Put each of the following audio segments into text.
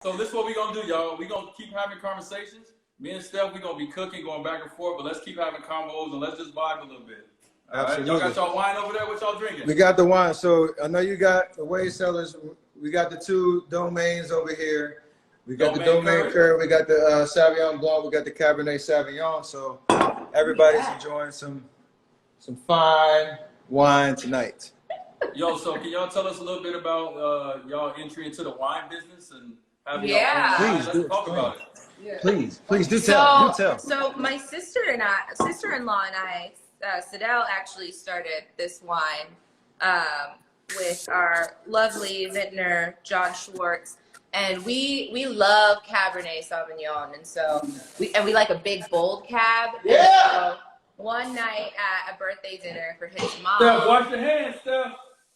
So this is what we're gonna do, y'all. We're gonna keep having conversations. Me and Steph, we're gonna be cooking, going back and forth, but let's keep having combos and let's just vibe a little bit. All right? Y'all got y'all wine over there? What y'all drinking? We got the wine. So I know you got the whey cellars. We got the two domains over here. We got the domain curry. We got the savion blanc. We got the cabernet sauvignon. So everybody's enjoying some fine wine tonight. Yo, so can y'all tell us a little bit about y'all entry into the wine business and having Please let's talk about it. Yeah. Please do tell. So my sister-in-law and I, Sadell actually started this wine with our lovely vintner John Schwartz, and we love Cabernet Sauvignon, and so we like a big bold cab. Yeah. So one night at a birthday dinner for his mom. Steph, wash your hands, Steph.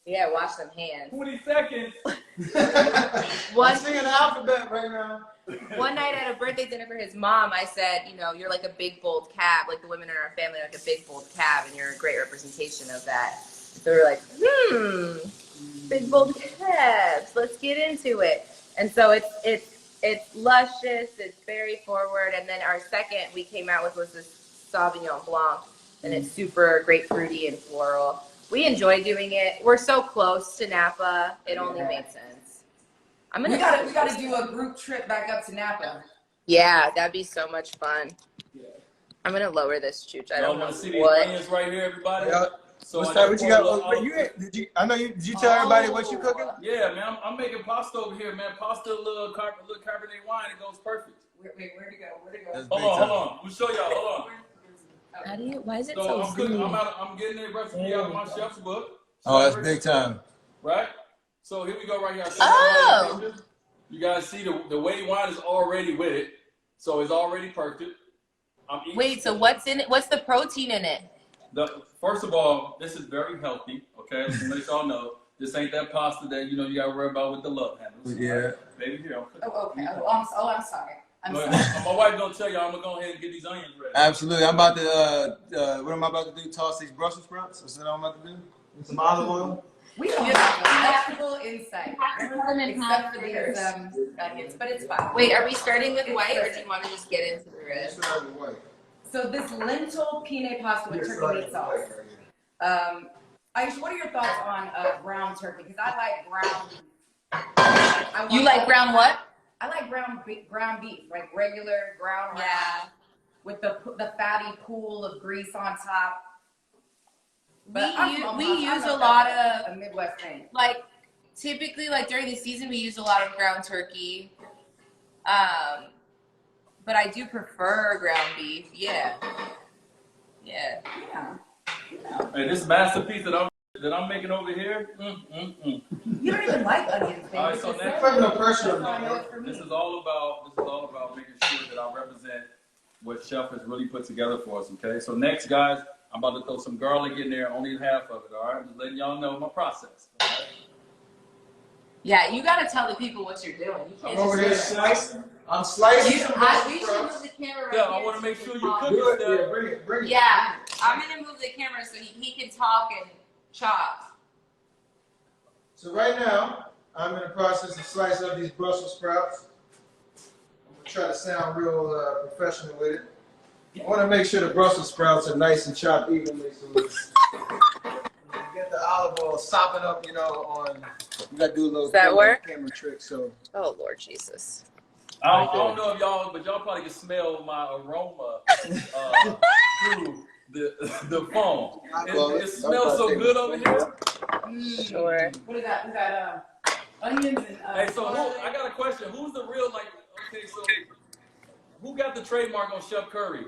Yeah, wash them hands. 20 seconds. I'm singing the alphabet right now. One night at a birthday dinner for his mom, I said, you know, you're like a big, bold cab. Like the women in our family are like a big, bold cab, and you're a great representation of that. So we're like, big, bold cabs. Let's get into it. And so it's luscious. It's very forward. And then our second we came out with was this Sauvignon Blanc, and it's super grapefruity and floral. We enjoy doing it. We're so close to Napa. It only made sense. We gotta do a group trip back up to Napa. Yeah, that'd be so much fun. I'm gonna lower this, Chooch. I don't know see the ingredients right here, everybody. Yeah. So what you got? Did you tell everybody what you cooking? Yeah, man, I'm making pasta over here, man. Pasta, little Cabernet wine. It goes perfect. Wait, where'd it go? Hold on. We'll show y'all. Hold on. How do you? Why is it So so I'm cooking. zoomy? I'm getting a recipe out of my chef's book. Oh, that's big time. Right? So here we go right here. Oh. You guys see the whey wine is already with it. So it's already perfect. Wait, so what's in it? What's the protein in it? First of all, this is very healthy. Okay, let's let y'all know. This ain't that pasta that you gotta worry about with the love handles. Yeah. Right? Baby, here. Okay. I'm sorry. My wife don't tell y'all. I'm gonna go ahead and get these onions ready. Absolutely. I'm about to. What am I about to do? Toss these Brussels sprouts. That's what I'm about to do. With some olive oil. We don't have practical insight. Except for these onions, but it's fine. Wait, are we starting with white, or do you want to just get into the red? So this lentil penne pasta with turkey meat sauce. Aisha, what are your thoughts on brown turkey? Because I like brown. You like brown what? I like ground beef, like regular ground round, with the fatty pool of grease on top. We use a lot of a Midwest thing. Like typically, like during the season, we use a lot of ground turkey. But I do prefer ground beef. Yeah. Hey, this masterpiece that I'm making over here. You don't even like onions, baby. All right, so next, No pressure on this is all about making sure that I represent what Chef has really put together for us. Okay, so next, guys, I'm about to throw some garlic in there, only half of it. All right, I'm just letting y'all know my process. All right? Yeah, you gotta tell the people what you're doing. You can't over here just slicing. I'm slicing. we should move the camera. Yeah, right I here want to make so sure we you can cook talk. it. Yeah, bring it. Yeah, I'm gonna move the camera so he can talk and chop. So right now, I'm in the process of slicing up these Brussels sprouts. I'm gonna try to sound real professional with it. I want to make sure the Brussels sprouts are nice and chopped evenly, so it's, get the olive oil sopping up. On. You gotta do a little Does that work? Camera trick. So. Oh Lord Jesus. I don't know if y'all, but y'all probably can smell my aroma through the phone. It smells so good over here. Sure. What is that? We got onions and. Hey, so I got a question. Who's the real Okay, so who got the trademark on Chef Curry?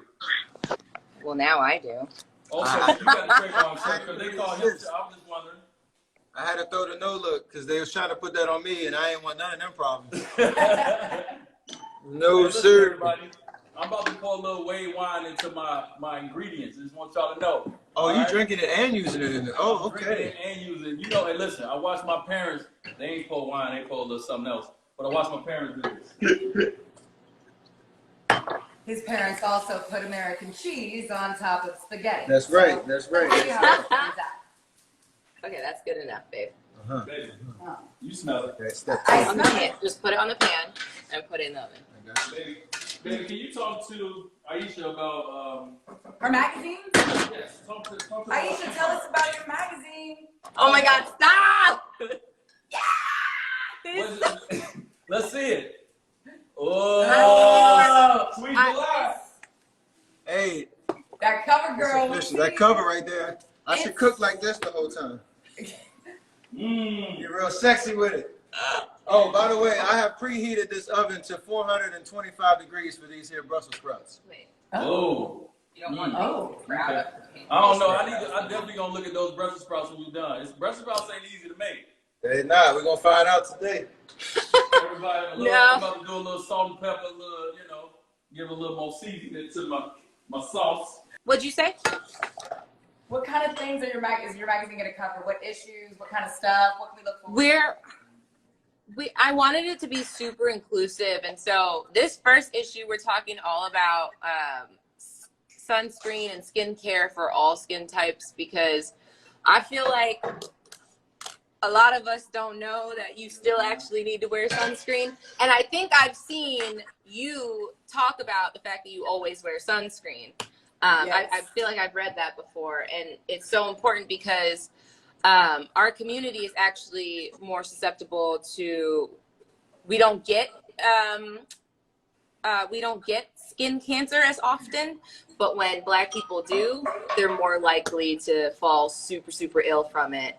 Well, now I do. Okay, you got the trademark on Chef Curry. They call him. I'm just wondering. I had to throw the no look because they was trying to put that on me, and I ain't want none of them problems. No, Listen, sir. everybody, I'm about to pour a little whey wine into my ingredients. I just want y'all to know. Oh, you right? drinking it and using it in it. Oh, okay. Drinking it and using it. Hey, listen, I watched my parents. They ain't pour wine. They pour a little something else. But I watched my parents do this. His parents also put American cheese on top of spaghetti. That's right. That's right. See how it turns out. Okay, that's good enough, babe. Baby, You smell it. Okay, step I On the pan. Just put it on the pan and put it in the oven. Baby, can you talk to Aisha about Her magazine? yes, talk to Aisha, tell us about your magazine. Oh my God! Stop! Let's see it. Oh, sweet July. Hey, That cover girl. that cover right there. I should cook like this the whole time. You're real sexy with it. Oh, by the way, I have preheated this oven to 425 degrees for these here Brussels sprouts. Wait. Oh. You don't want Oh, crap. Okay. I don't know. I'm definitely gonna look at those Brussels sprouts when you're done. Brussels sprouts ain't easy to make. They're not. We're gonna find out today. Everybody, I'm about to do a little salt and pepper, give a little more seasoning to my sauce. What'd you say? What kind of things is your magazine going to cover? What issues? What kind of stuff? What can we look for? I wanted it to be super inclusive, and so this first issue we're talking all about sunscreen and skincare for all skin types, because I feel like a lot of us don't know that you still actually need to wear sunscreen. And I think I've seen you talk about the fact that you always wear sunscreen. Yes. I feel like I've read that before, and it's so important because our community is actually more susceptible to, we don't get skin cancer as often, but when Black people do, they're more likely to fall super, super ill from it.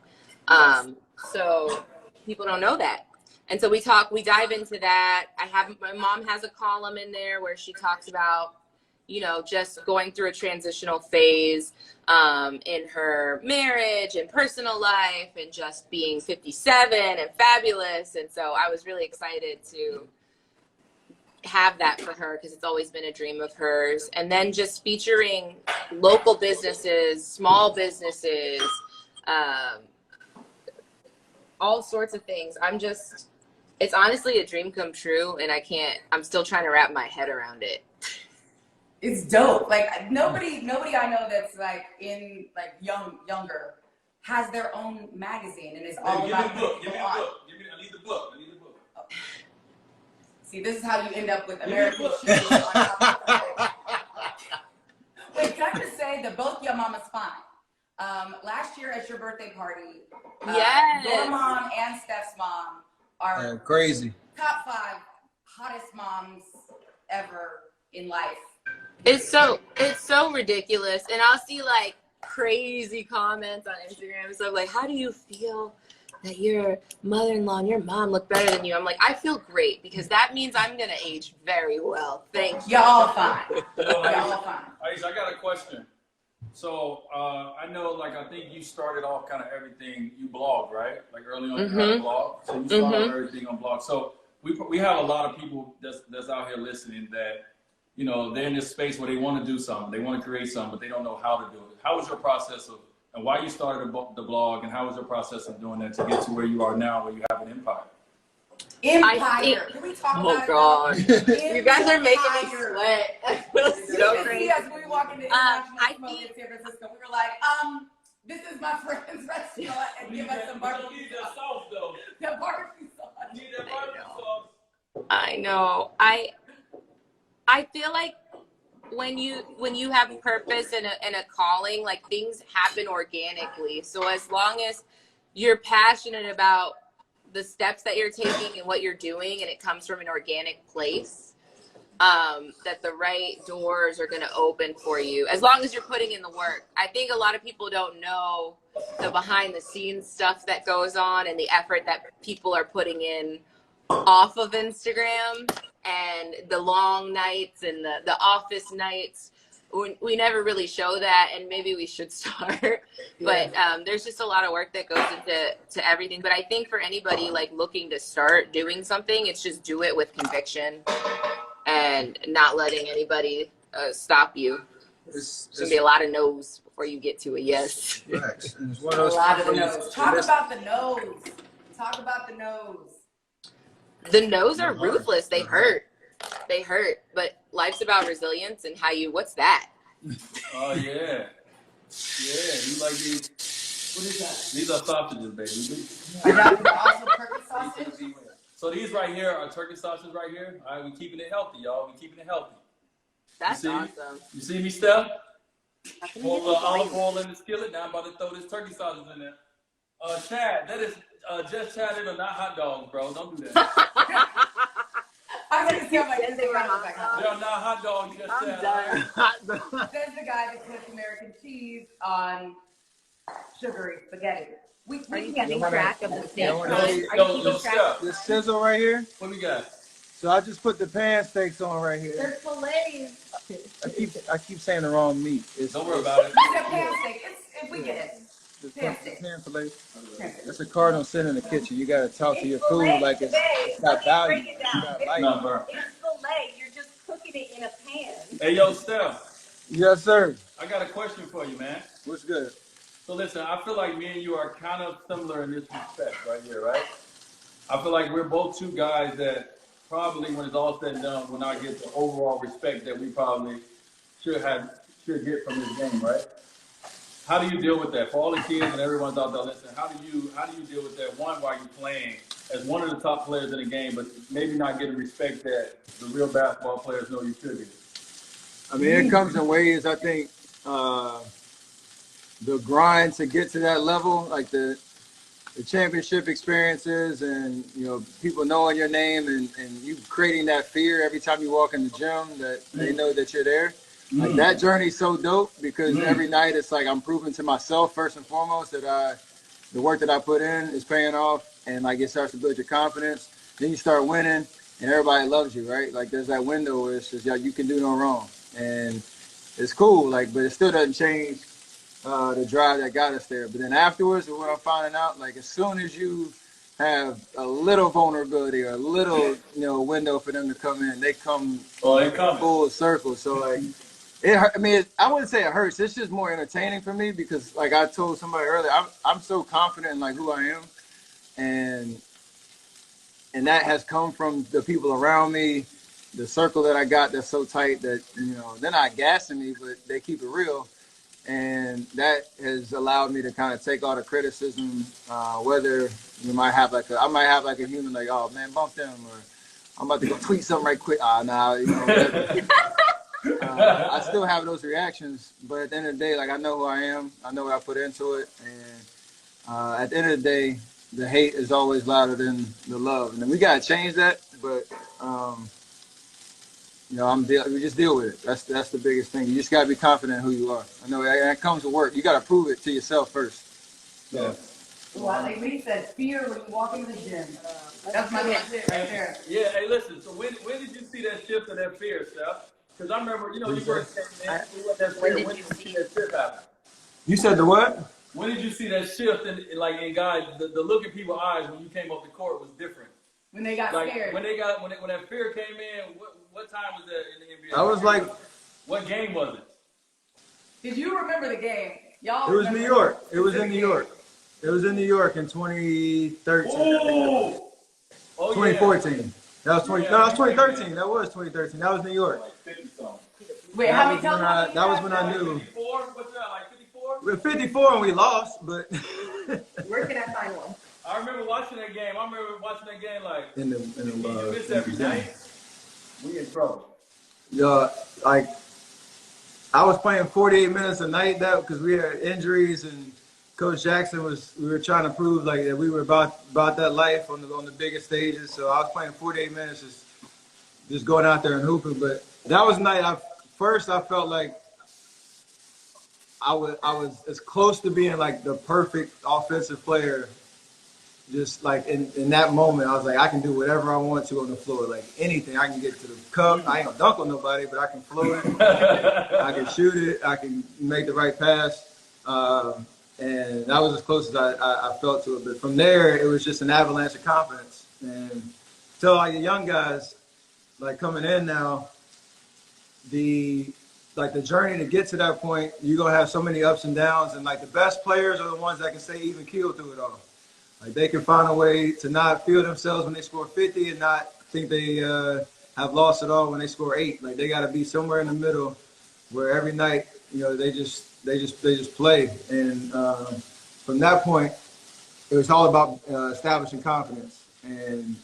So people don't know that. And so we dive into that. My mom has a column in there where she talks about, just going through a transitional phase in her marriage and personal life, and just being 57 and fabulous. And so I was really excited to have that for her, because it's always been a dream of hers. And then just featuring local businesses, small businesses, all sorts of things. It's honestly a dream come true, and I'm still trying to wrap my head around it. It's dope. Like nobody I know that's younger has their own magazine, and it's all about Give me the book. I need the book. See, this is how you end up with American shoes on top of it. Wait, can I just say that both your mamas fine? Last year at your birthday party, Yes. your mom and Steph's mom are crazy. top 5 hottest moms ever in life. It's so ridiculous. And I'll see like crazy comments on Instagram and stuff like, how do you feel that your mother-in-law and your mom look better than you? I'm like, I feel great, because that means I'm gonna age very well. Thank you. Y'all fine. Aisha, I got a question. So I know, I think you started off kind of everything, you blog, right? Like early on, you had a blog. So you started everything on blog. So we have a lot of people that's out here listening that, they're in this space where they want to do something, they want to create something, but they don't know how to do it. How was your process and why you started the blog, and how was your process of doing that to get to where you are now, where you have an empire? Empire. Can we talk about it? Oh, God. You guys are making me sweat. I feel so crazy. Yes, when we walk into International Smoke in San Francisco, we were like, this is my friend's restaurant, and give us some barbecue. You need that sauce, though. The barbecue sauce. You need that barbecue sauce. I know. I feel like when you have a purpose and a calling, like, things happen organically. So as long as you're passionate about the steps that you're taking and what you're doing, and it comes from an organic place, that the right doors are going to open for you, as long as you're putting in the work. I think a lot of people don't know the behind the scenes stuff that goes on, and the effort that people are putting in off of Instagram, and the long nights and the office nights. We never really show that, and maybe we should start. But there's just a lot of work that goes into everything. But I think for anybody looking to start doing something, it's just do it with conviction and not letting anybody stop you. There's gonna be a lot of no's before you get to a yes. Right. And it's one A of those lot of the no's. Talk about the no's. Talk about the no's. The no's are ruthless. They hurt. But life's about resilience and what's that? Oh, yeah. Yeah, you like these? What is that? These are sausages, baby. I got also Perkins sausages. So these right here are turkey sausages right here. All right, we keeping it healthy, y'all. We keeping it healthy. That's you see, awesome. You see me, Steph? Pour a little olive oil in the skillet. Now I'm about to throw this turkey sausage in there. Chad, that is just chatted or not hot dogs, bro. Don't do that. I'm gonna see how my Yes, they were hot They are not hot dogs, just I'm Chad. done. Says the guy that puts American cheese on sugary spaghetti. Are you keeping track of the steak? No, Are no, you no, keeping track? Steph. This sizzle right here. What we got? So I just put the pan steaks on right here. There's fillets. I keep saying the wrong meat. Don't worry about it. It's a pan steak. If we get it. The Pan steak. pan fillet. That's a cardinal sin in the kitchen. You gotta talk to your food like it's got value. Break it down. It's got life. No, bro. It's fillet. You're just cooking it in a pan. Hey, yo, Steph. Yes, sir. I got a question for you, man. What's good? So listen, I feel like me and you are kind of similar in this respect right here, right? I feel like we're both two guys that probably, when it's all said and done, will not get the overall respect that we probably should get from this game, right? How do you deal with that? For all the kids and everyone's out there listening, how do you deal with that? One, while you're playing as one of the top players in the game, but maybe not getting respect that the real basketball players know you should get. I mean, it comes in ways. I think the grind to get to that level, like the championship experiences, and people knowing your name, and you creating that fear every time you walk in the gym that they know that you're there. Like that journey's so dope because every night it's like I'm proving to myself first and foremost that the work that I put in is paying off, and like it starts to build your confidence. Then you start winning, and everybody loves you, right? Like there's that window where it's just like you can do no wrong, and it's cool. Like, but it still doesn't change the drive that got us there. But then afterwards, what I'm finding out, like as soon as you have a little vulnerability or a little window for them to come in, they come full circle. So like. I wouldn't say it hurts. It's just more entertaining for me because, like I told somebody earlier, I'm so confident in like who I am, and that has come from the people around me, the circle that I got that's so tight that they're not gassing me, but they keep it real, and that has allowed me to kind of take all the criticism, whether I might have like a human like, oh man, bump them, or I'm about to go tweet something right quick. I still have those reactions, but at the end of the day, like I know who I am, I know what I put into it, and at the end of the day, the hate is always louder than the love, and then we gotta change that. But we just deal with it. That's the biggest thing. You just gotta be confident in who you are. I know that comes with work. You gotta prove it to yourself first. Yeah. Well, I think we said fear when you walk into the gym. That's my shit right there. Yeah. Hey, listen. So when did you see that shift of that fear, Steph? Because I remember, you first came in. When did you see that shift happen? You said the what? When did you see that shift in guys? The look in people's eyes when you came off the court was different. When they got scared. When that fear came in. What time was that in the NBA? I was like, what game was it? Did you remember the game? Y'all. It was New York. It was in New York. It was in New York in 2013. Oh, 2014. That was 2013. That was 2013. That was New York. Wait, how many times? That was when I knew. 54? What's that, like 54? We're 54 and we lost, but. Where can I find one? I remember watching that game. Like in the miss every night. We in trouble. Yeah, like I was playing 48 minutes a night because we had injuries, and Coach Jackson we were trying to prove like that we were about that life on the biggest stages. So I was playing 48 minutes just going out there and hooping. But that was the night I felt like I was as close to being like the perfect offensive player. Just like in that moment, I was like, I can do whatever I want to on the floor. Like anything, I can get to the cup. I ain't gonna dunk on nobody, but I can float it. I can shoot it. I can make the right pass. And that was as close as I felt to it. But from there, it was just an avalanche of confidence. And so like the young guys, like coming in now, the journey to get to that point, you're gonna have so many ups and downs. And like the best players are the ones that can stay even keel through it all. Like they can find a way to not feel themselves when they score 50 and not think they have lost it all when they score 8. Like they got to be somewhere in the middle where every night, they just play. And from that point, it was all about establishing confidence. and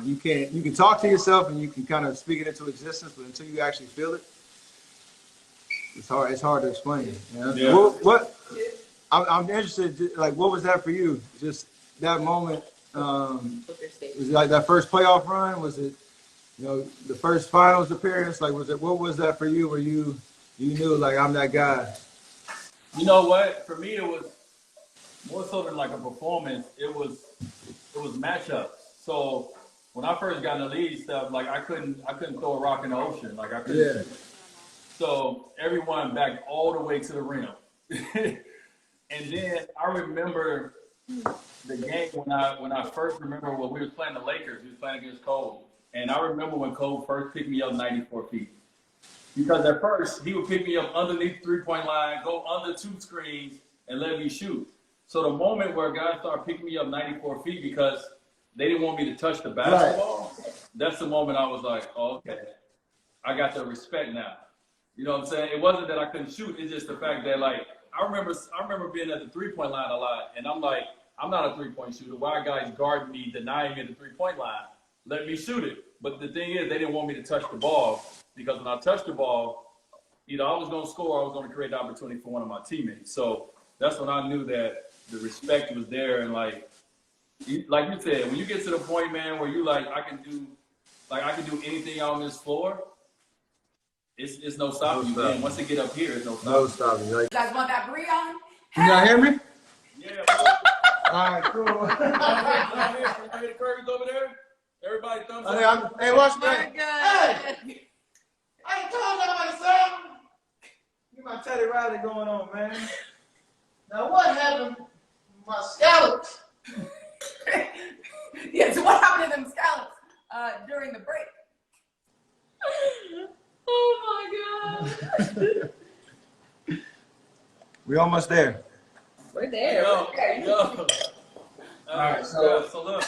you can talk to yourself and you can kind of speak it into existence, but until you actually feel it, it's hard to explain. You know? Yeah. I'm interested, like, what was that for you? Just that moment. Was it like that first playoff run? Was it, you know, the first finals appearance? Like, what was that for you? Where you knew, like, I'm that guy? You know what? For me, it was more so than like a performance. It was matchups. So when I first got in the league stuff, like I couldn't throw a rock in the ocean. Like I couldn't. Yeah. So everyone backed all the way to the rim. And then I remember the game when I first remember when we was playing the Lakers. We was playing against Cole. And I remember when Cole first picked me up 94 feet. Because at first, he would pick me up underneath the three-point line, go under 2 screens, and let me shoot. So the moment where guys started picking me up 94 feet because they didn't want me to touch the basketball, that's the moment I was like, oh, okay, I got the respect now. You know what I'm saying? It wasn't that I couldn't shoot. It's just the fact that, like, I remember being at the three-point line a lot, and I'm like, I'm not a three-point shooter. Why are guys guarding me, denying me the three-point line? Let me shoot it. But the thing is, they didn't want me to touch the ball. Because when I touched the ball, either I was going to score or I was going to create the opportunity for one of my teammates. So that's when I knew that the respect was there. And like you said, when you get to the point, man, where you like, I can do anything on this floor, it's no stopping you, man. Once they get up here, it's no stopping. No stopping. Like, You guys want that Breon? you guys hear me? Yeah. All right, cool. The curtains over there. Everybody thumbs up. Hey, watch We're that. good. Hey, I ain't told nobody something. Get my Teddy Riley going on, man. Now, what happened to my scallops? Yeah, so what happened to them scallops during the break? Oh my God. We almost there. We're there. Yo. All right, so look.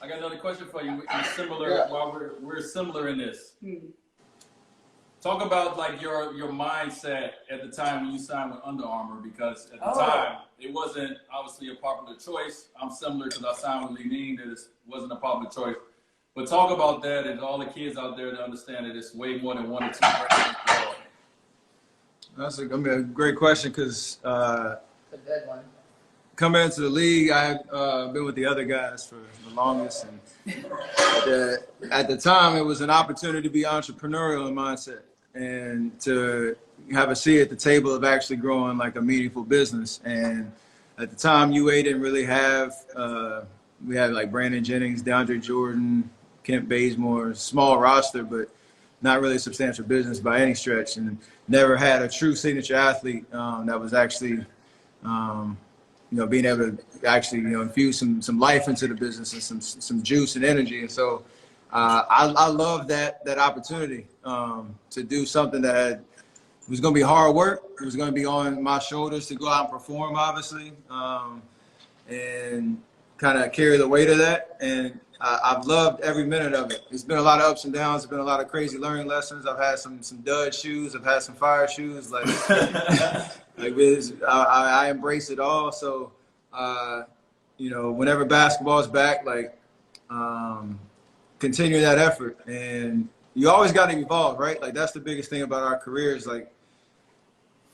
I got another question for you. We're similar. Yeah. While we're similar in this. Talk about like your mindset at the time when you signed with Under Armour, because at the time it wasn't obviously a popular choice. I'm similar because I signed with Li-Ning, that it wasn't a popular choice. But talk about that and all the kids out there to understand that it's way more than 1 or 2 brands. that's a great question because It's a good one. coming into the league, I've been with the other guys for the longest, and at the time, it was an opportunity to be entrepreneurial in mindset and to have a seat at the table of actually growing like a meaningful business. And at the time, UA didn't really have. We had like Brandon Jennings, DeAndre Jordan, Kent Bazemore, small roster, but not really a substantial business by any stretch, and never had a true signature athlete that was actually. Being able to actually, infuse some life into the business and some juice and energy. And so I love that opportunity to do something that was going to be hard work. It was going to be on my shoulders to go out and perform, obviously, and kind of carry the weight of that. And I've loved every minute of it. It's been a lot of ups and downs. It's been a lot of crazy learning lessons. I've had some dud shoes. I've had some fire shoes. Like, I embrace it all. So, whenever basketball is back, continue that effort. And you always got to evolve, right? Like, that's the biggest thing about our careers. Like,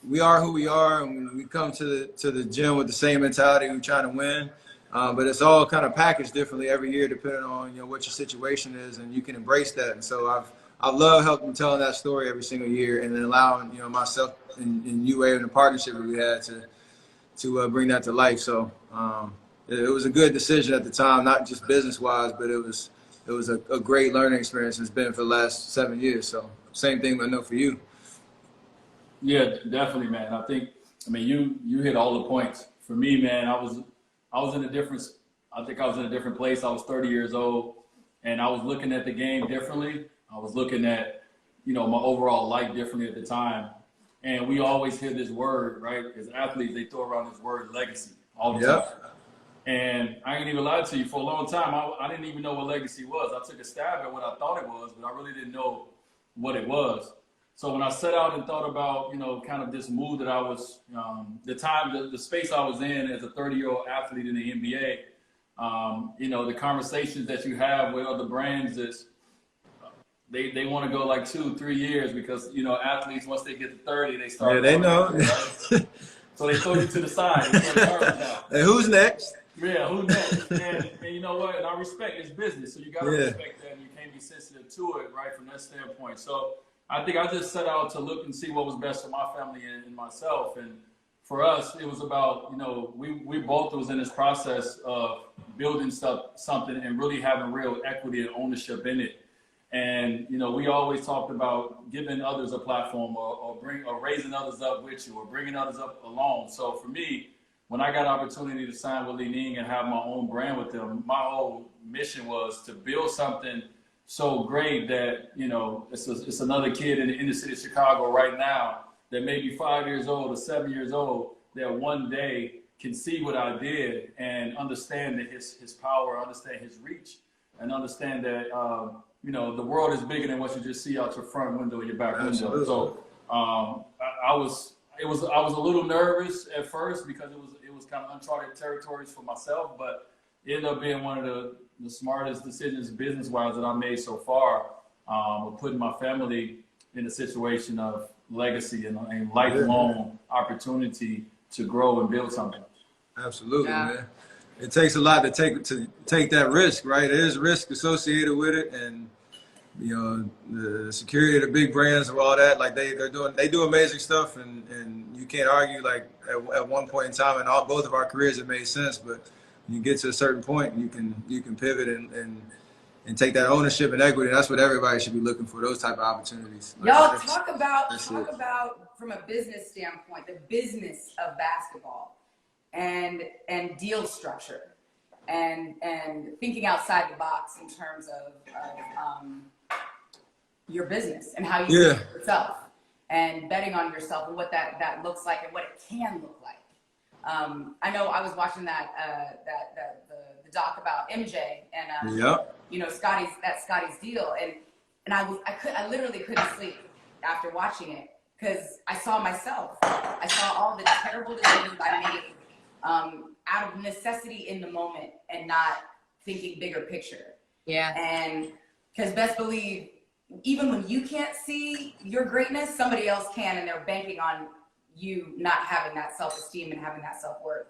we are who we are, and we come to the gym with the same mentality. We're trying to win. But it's all kind of packaged differently every year, depending on what your situation is, and you can embrace that. And so I love helping telling that story every single year, and then allowing myself and UA and the partnership that we had to bring that to life. So it was a good decision at the time, not just business wise, but it was a great learning experience. It's been for the last 7 years. So same thing I know for you. Yeah, definitely, man. I mean, you hit all the points. For me, man, I was in a different place. I was 30 years old, and I was looking at the game differently. I was looking at, my overall life differently at the time. And we always hear this word, right? As athletes, they throw around this word legacy all the time. And I ain't even lie to you, for a long time, I didn't even know what legacy was. I took a stab at what I thought it was, but I really didn't know what it was. So when I set out and thought about, kind of this move that I was, the space I was in as a 30-year-old athlete in the NBA, You know, the conversations that you have with other brands is they want to go like 2-3 years because, you know, athletes, once they get to 30, they start. Yeah, they know. Right? So they throw you to the side. They throw the garbage out. And who's next? Yeah, who next? And you know what? And I respect it's business, so you gotta respect that, and you can't be sensitive to it, right, from that standpoint. So I think I just set out to look and see what was best for my family and myself. And for us, it was about, you know, we both was in this process of building something and really having real equity and ownership in it. And, you know, we always talked about giving others a platform or raising others up with you or bringing others up along. So for me, when I got an opportunity to sign with Li Ning and have my own brand with them, my whole mission was to build something so great that, you know, it's another kid in the inner city of Chicago right now that may be 5 years old or 7 years old that one day can see what I did and understand that his power, understand his reach, and understand that, you know, the world is bigger than what you just see out your front window or your back window. So I was a little nervous at first because it was kind of uncharted territories for myself, but it ended up being one of the smartest decisions business-wise that I made so far, of putting my family in a situation of legacy and lifelong opportunity to grow and build something. Absolutely, man. It takes a lot to take that risk, right? There's risk associated with it, and you know, the security of the big brands and all that, like they do amazing stuff, and you can't argue. Like at one point in time, and both of our careers, it made sense, but you get to a certain point, you can pivot and take that ownership and equity. That's what everybody should be looking for, those type of opportunities. Y'all talk about from a business standpoint, the business of basketball and deal structure and thinking outside the box in terms of your business and how you do it yourself and betting on yourself and what that looks like and what it can look like. I know I was watching the doc about MJ and you know, Scotty's deal, and I literally couldn't sleep after watching it because I saw myself. I saw all the terrible decisions I made out of necessity in the moment and not thinking bigger picture. Yeah. And because best believe, even when you can't see your greatness, somebody else can, and they're banking on you not having that self-esteem and having that self-worth.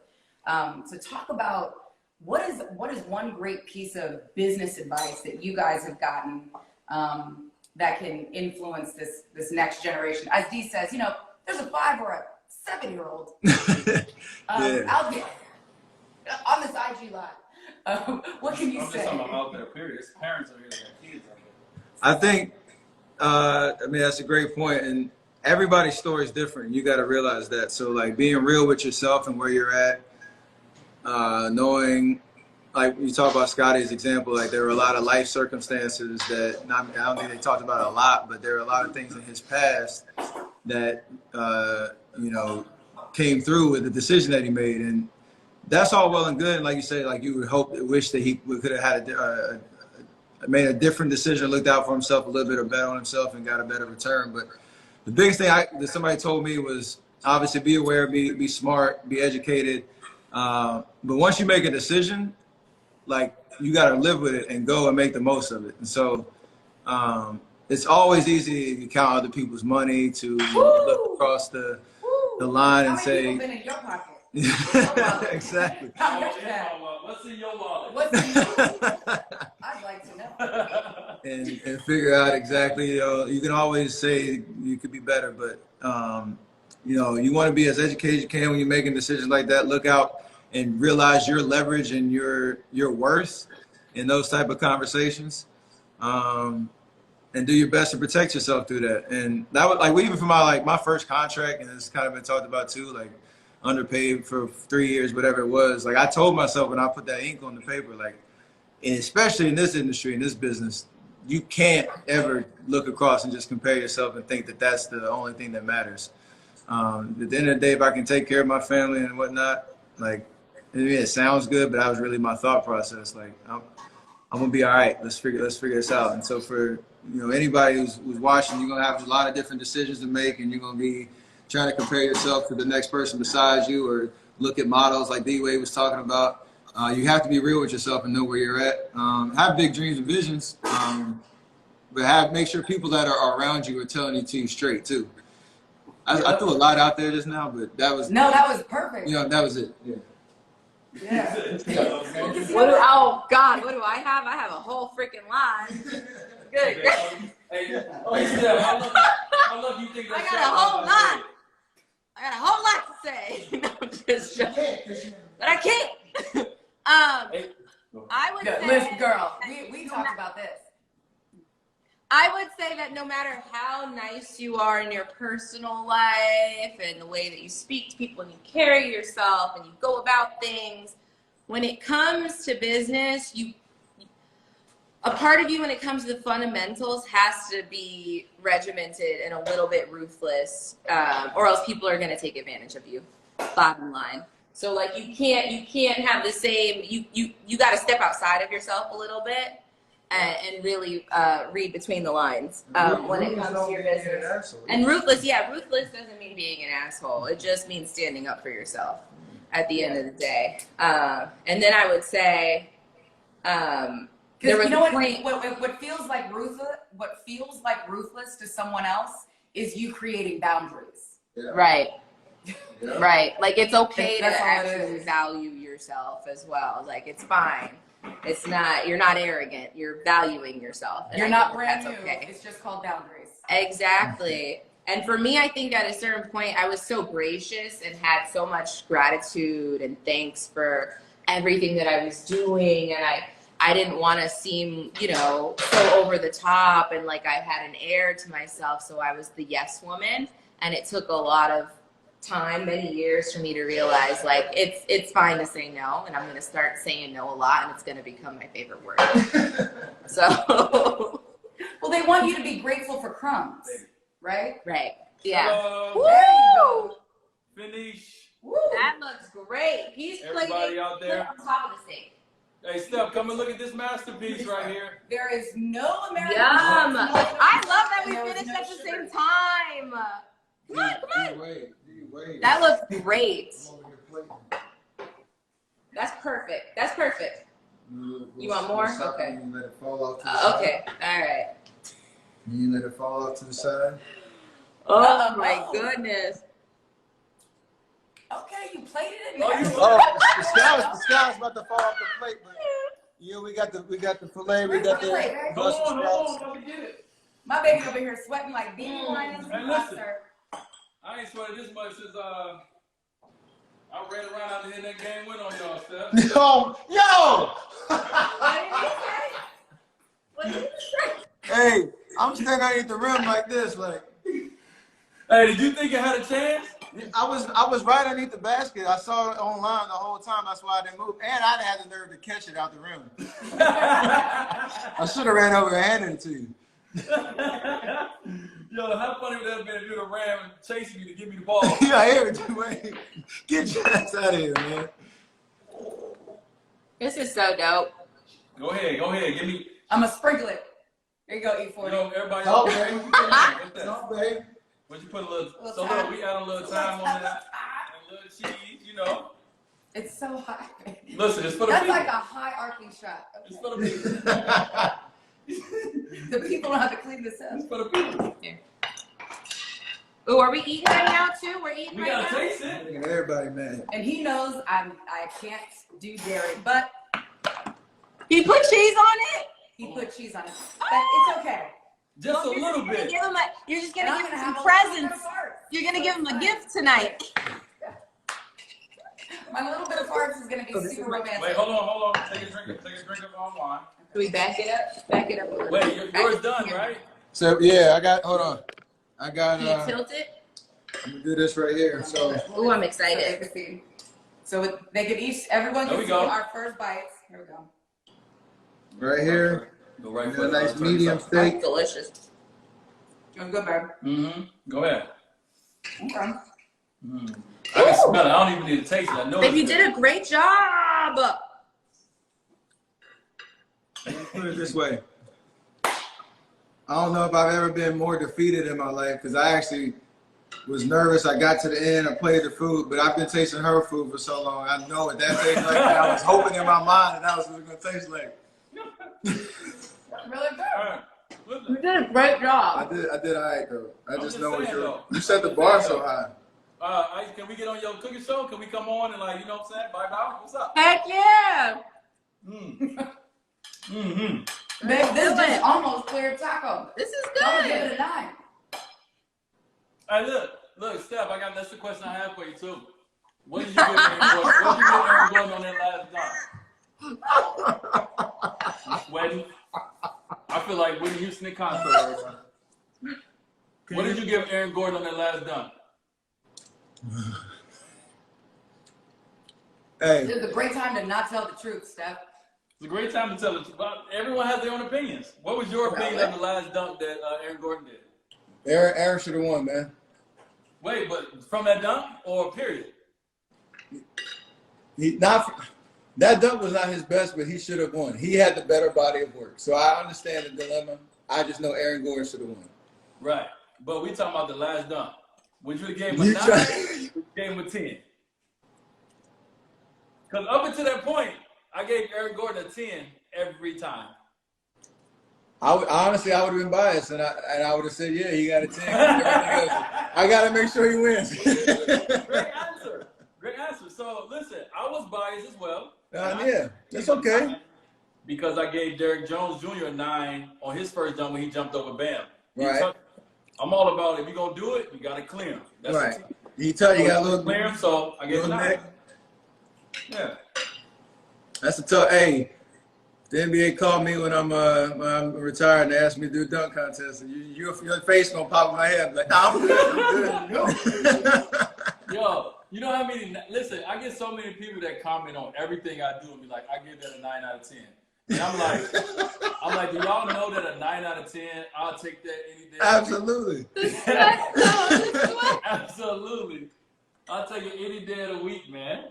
So talk about what is one great piece of business advice that you guys have gotten that can influence this next generation? As Dee says, you know, there's a 5 or a 7-year-old out there on this IG live. What can you say? I'm just talking about out there, period. It's parents out here that have kids out there. I think, I mean, that's a great point, and everybody's story is different. You got to realize that. So, like, being real with yourself and where you're at, knowing, like, you talk about Scotty's example, like, there were a lot of life circumstances that, I don't think they talked about it a lot, but there are a lot of things in his past that, you know, came through with the decision that he made. And that's all well and good. And like you say, like, you would wish that he could have had made a different decision, looked out for himself a little bit, or bet on himself and got a better return. But the biggest thing that somebody told me was obviously be aware, be smart, be educated. But once you make a decision, like, you got to live with it and go and make the most of it. And so it's always easy to count other people's money, to look across the line and say, been in your pocket? Exactly. What's in your wallet? I'd like to know. And figure out exactly, you know, you can always say you could be better, but, you know, you want to be as educated as you can when you're making decisions like that. Look out and realize your leverage and your worth in those type of conversations, and do your best to protect yourself through that. And that was, like, even for my first contract, and it's kind of been talked about too, like, underpaid for 3 years, whatever it was. Like, I told myself when I put that ink on the paper, like, and especially in this industry, in this business, you can't ever look across and just compare yourself and think that that's the only thing that matters. At the end of the day, if I can take care of my family and whatnot, like, I mean, it sounds good, but that was really my thought process. Like, I'm gonna be all right. Let's figure this out. And so for, you know, anybody who's watching, you're gonna have a lot of different decisions to make, and you're gonna be trying to compare yourself to the next person besides you, or look at models like D-Wade was talking about. You have to be real with yourself and know where you're at. Have big dreams and visions, but make sure people that are around you are telling it to you straight too. I threw a lot out there just now, but that was perfect. You know, that was it. Yeah. Yeah. Oh God, what do I have? I have a whole freaking line. Good. Hey, Steph, how long do you think I that got a whole lot. I got a whole lot to say. No, I'm just joking. But I can't. I would say, listen, girl, we talked about this. I would say that no matter how nice you are in your personal life and the way that you speak to people and you carry yourself and you go about things, when it comes to business, a part of you when it comes to the fundamentals has to be regimented and a little bit ruthless, or else people are going to take advantage of you, bottom line. So like you can't have the same, you got to step outside of yourself a little bit and really read between the lines when it comes to your business. And ruthless doesn't mean being an asshole. It just means standing up for yourself at the end of the day. And then I would say, there was what feels like ruthless to someone else is you creating boundaries. Yeah. Right. Yeah. Right. Like it's okay That's to all it actually is. value yourself as well. Like it's fine. It's not, you're not arrogant. You're valuing yourself. And You're I not think brand new. that's okay. It's just called boundaries. Exactly. And for me, I think at a certain point, I was so gracious and had so much gratitude and thanks for everything that I was doing. And I didn't want to seem, so over the top and like I had an air to myself. So I was the yes woman. And it took a lot of time, many years for me to realize like it's fine to say no. And I'm going to start saying no a lot and it's going to become my favorite word. So. Well, they want you to be grateful for crumbs, right? Right. Yeah. There you go. Finish. Woo. That looks great. He's Everybody out there. on top of the steak. Hey, Steph, come and look at this masterpiece right here. There is no American. Yum. I love that we There was finished no at the sugar. same time. Come on. Wait. That looks great. I'm over here plating. That's perfect. You want more? Okay. You let it fall off to the side. Okay. All right. You let it fall off to the side. Oh my goodness. Okay, you plated it. Oh, the sky's about to fall off the plate, but we got the fillet, we got the Brussels Hold sprouts. on, let me get it. My baby over here sweating like bean lions. Hey, listen. I ain't sweated this much since I ran around out here and that game went on y'all, Steph. Yo! What did you say? Hey, I'm standing underneath the rim like this, like. Hey, did you think it had a chance? I was right underneath the basket. I saw it online the whole time. That's why I didn't move, and I didn't have the nerve to catch it out the rim. I should have ran over and handed it to you. Yo, how funny would that have been if you would have ran and chasing me to give me the ball? Yeah, I hear it, Dwayne. Get your ass out of here, man. This is so dope. Go ahead. Give me. I'm gonna sprinkle it. There you go, E40. Everybody. Oh, What's babe. that? No, babe. Would you put a little? Little So time. look, we add a little time on that, and a little cheese. It's so high. Listen, it's for the That's people. like a high arcing shot. It's for the people. The people don't have to clean this up. It's for the people. Ooh, are we eating right now too? We're eating We right gotta now. taste it. Making everybody mad. And he knows I can't do dairy, but You put cheese on it? he put cheese on it. But it's okay. Just a You're little just gonna bit. give him you're just And gonna I'm give him gonna some have a little bit presents. of farts. You're gonna give him a gift tonight. My little bit of farts is gonna be super romantic. Wait, hold on. Take a drink of our wine. Can we back it up? Back it up a little Wait, bit. yours done, right? So yeah, hold on. I got. Can you tilt it? I'm gonna do this right here. So Ooh, I'm So excited. they can see. So they can each, everyone There can we see go. our first bites. Here we go. right here, Go right a for nice medium That's steak. delicious. Doing good, babe. Mm-hmm. Go ahead. Okay. I can smell it. I don't even need to taste it. I know Babe, it's you good. did a great job. Put it this way. I don't know if I've ever been more defeated in my life because I actually was nervous. I got to the end. I played the food, but I've been tasting her food for so long. I know what that tastes like. I was hoping in my mind that that was what it was gonna taste like. Really good. You did a great job. I did all right though. I just know what saying, you set the bar so high. Can we get on your cooking show? Can we come on and like, you know what I'm saying? Bye bye. What's up? Heck yeah. Babe, this is almost clear taco. This is I'm gonna give good. it a 9. Hey, look, Steph. That's the question I have for you too. What did you give Aaron Gordon on that last dunk? You sweating? I feel like Whitney Houston in concert right now. What did you give Aaron Gordon on that last dunk? Hey, This is a great time to not tell the truth, Steph. It's a great time to tell the truth. Everyone has their own opinions. What was your opinion of the last dunk that Aaron Gordon did? Aaron should have won, man. Wait, but from that dunk or period? That dunk was not his best, but he should have won. He had the better body of work. So I understand the dilemma. I just know Aaron Gordon should have won. Right. But we talking about the last dunk. Would you have gave him a 9 or gave him a 10? Because up until that point, I gave Aaron Gordon a 10 every time. Honestly, I would have been biased, and I would have said, yeah, he got a 10. I got to make sure he wins. Great answer. Great answer. So, listen, I was biased as well. Yeah, that's okay. Because I gave Derrick Jones Jr. a 9 on his first dunk when he jumped over Bam. Right. I'm all about it. If you're going to do it, you got to clear him. That's right. The You got a little clear him, so I gave him a 9. Yeah. That's a tough. Hey, the NBA called me when I'm retired and they asked me to do a dunk contest, and your face gonna pop in my head. I'm like, nah, I'm good. I'm good. Yo, you know how many? Listen, I get so many people that comment on everything I do and be like, I give that a 9 out of 10. And I'm like, do y'all know that a 9 out of 10? I'll take that any day. Absolutely. Absolutely. I'll take it any day of the week, man.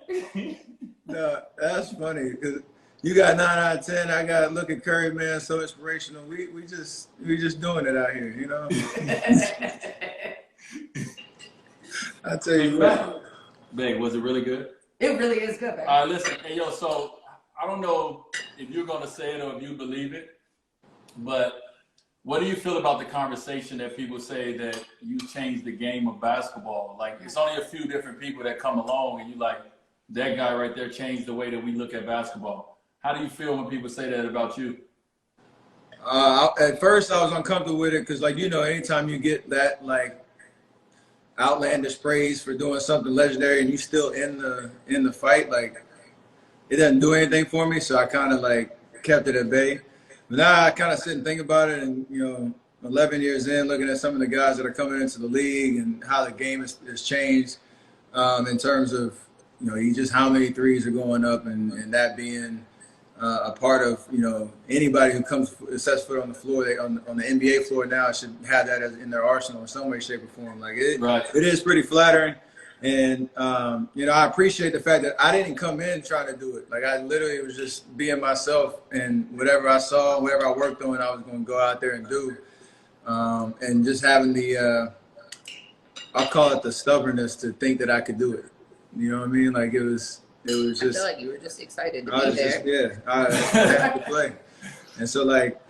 No, that's funny because you got 9 out of 10. I got look at Curry, man, so inspirational. We just doing it out here, you know. I tell you what. Babe, was it really good? It really is good, babe. All right, listen, hey, yo, so I don't know if you're gonna say it or if you believe it, but what do you feel about the conversation that people say that you changed the game of basketball? Like, it's only a few different people that come along and you like, that guy right there changed the way that we look at basketball. How do you feel when people say that about you? At first, I was uncomfortable with it because, like, you know, anytime you get that, like, outlandish praise for doing something legendary and you still in the fight, like, it doesn't do anything for me. So I kind of, like, kept it at bay. But now I kind of sit and think about it and, you know, 11 years in, looking at some of the guys that are coming into the league and how the game has changed in terms of, you know, just how many threes are going up and that being a part of, you know, anybody who sets foot on the floor, on the NBA floor now should have that in their arsenal in some way, shape, or form. Like, it is pretty flattering. And, you know, I appreciate the fact that I didn't come in trying to do it. Like, I literally was just being myself, and whatever I saw, whatever I worked on, I was going to go out there and do. And just having the, I'll call it the stubbornness to think that I could do it. You know what I mean? Like, it was just. I feel like you were just excited to be there. I had to play. And so, like,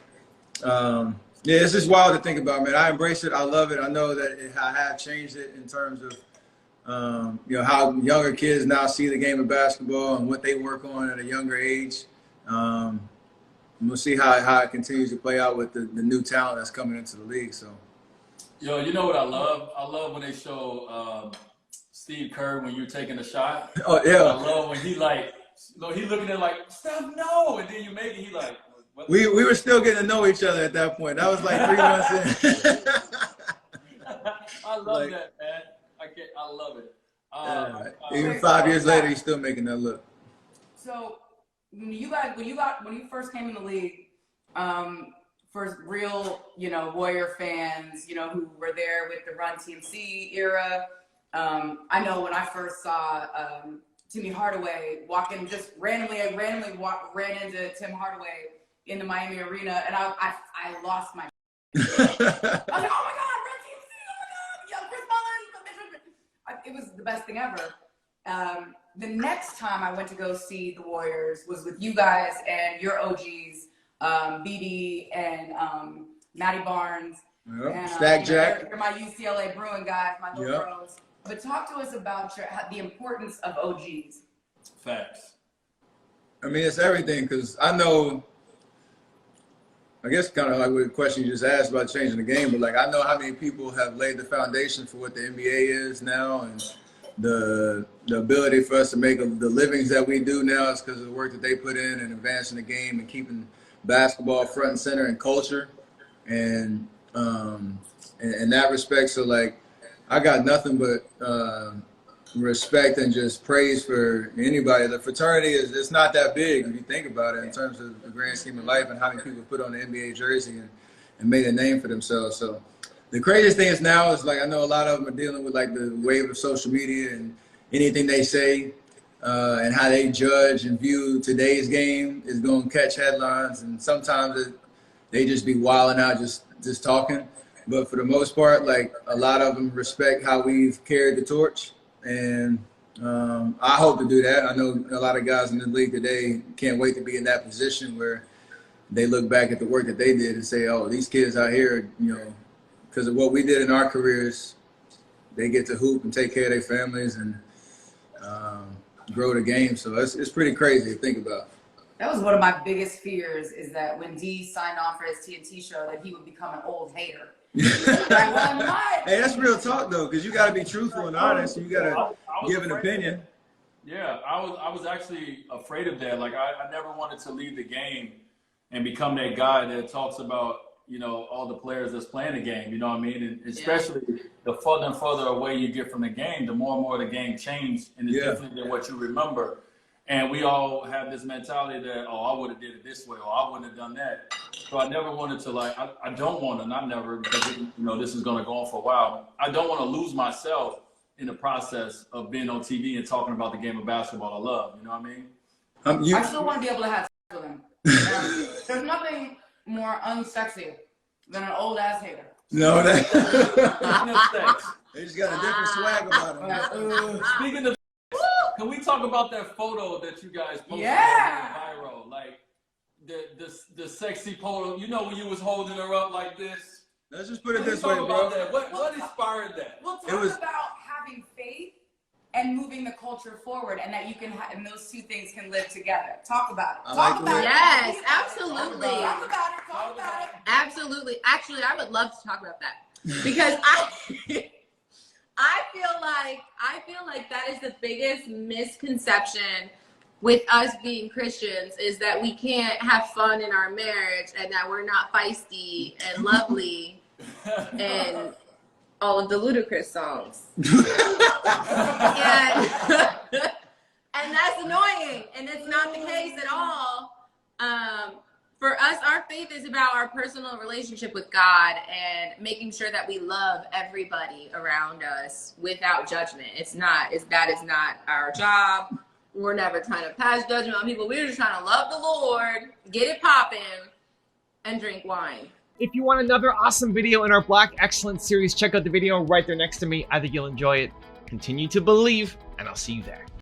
yeah, it's just wild to think about, man. I embrace it. I love it. I know that I have changed it in terms of, you know, how younger kids now see the game of basketball and what they work on at a younger age. We'll see how it continues to play out with the new talent that's coming into the league. So, Yo, you know what I love? I love when they show Steve Kerr when you're taking a shot. oh yeah, I love when he like, he looking at like, Steph, no, and then you make it. He like, what? we were still getting to know each other at that point. That was like 3 months in. I love that, man. I love it. Even 5 years later, he's still making that look. So when you first came in the league, for real, you know, Warrior fans, you know, who were there with the Run TMC era. I know when I first saw Timmy Hardaway walking, just randomly ran into Tim Hardaway in the Miami arena, and I lost my. I was like, oh my God, Run TMC! Oh my God, yo, Chris Mullin, it was the best thing ever. The next time I went to go see the Warriors was with you guys and your OGs, BD and Matty Barnes. Yep. And, Stack Jack. You're my UCLA Bruin guys, my little Yep. bros. But talk to us about the importance of OGs. Facts. I mean, it's everything, because I know, I guess kind of like what the question you just asked about changing the game, but like I know how many people have laid the foundation for what the NBA is now, and the ability for us to make the livings that we do now is because of the work that they put in and advancing the game and keeping basketball front and center and culture. And in that respect, so like I got nothing but respect and just praise for anybody. The fraternity it's not that big if you think about it in terms of the grand scheme of life and how many people put on the NBA jersey and made a name for themselves. So the craziest thing is now is like I know a lot of them are dealing with like the wave of social media and anything they say and how they judge and view today's game is going to catch headlines, and sometimes they just be wilding out just talking. But for the most part, like a lot of them respect how we've carried the torch. And I hope to do that. I know a lot of guys in the league today can't wait to be in that position where they look back at the work that they did and say, oh, these kids out here, you know, because of what we did in our careers, they get to hoop and take care of their families and grow the game. So it's pretty crazy to think about. That was one of my biggest fears, is that when D signed on for his TNT show, that he would become an old hater. Like, well, I'm not. Hey, that's real talk though, because you got to be truthful and honest. You got to give an opinion. Yeah, I was actually afraid of that. Like I never wanted to leave the game and become that guy that talks about, you know, all the players that's playing the game. You know what I mean? And especially the further and further away you get from the game, the more and more the game changed and it's different than what you remember. And we all have this mentality that, oh, I would have did it this way, or I wouldn't have done that. So I never wanted to, like, I don't want to, not never, because, you know, this is going to go on for a while. I don't want to lose myself in the process of being on TV and talking about the game of basketball I love. You know what I mean? I still want to be able to have sex with him. There's nothing more unsexy than an old ass hater. No, that No sex. they just got a different swag about them. Speaking of, can we talk about that photo that you guys posted? Yeah. Viral, like the sexy photo. You know when you was holding her up like this. Let's just put it Can we this way, talk bro. about that? What inspired that? We'll talk It was- about having faith and moving the culture forward, and that you can and those two things can live together. Talk about it. I like Talk about it. Yes, Talk about it. absolutely. Talk about it. Talk about it. Absolutely. Actually, I would love to talk about that because I feel like that is the biggest misconception with us being Christians, is that we can't have fun in our marriage and that we're not feisty and lovely and all of the ludicrous songs. and that's annoying, and it's not the case at all. For us, our faith is about our personal relationship with God and making sure that we love everybody around us without judgment. That is not our job. We're never trying to pass judgment on people. We're just trying to love the Lord, get it popping, and drink wine. If you want another awesome video in our Black Excellence series, check out the video right there next to me. I think you'll enjoy it. Continue to believe, and I'll see you there.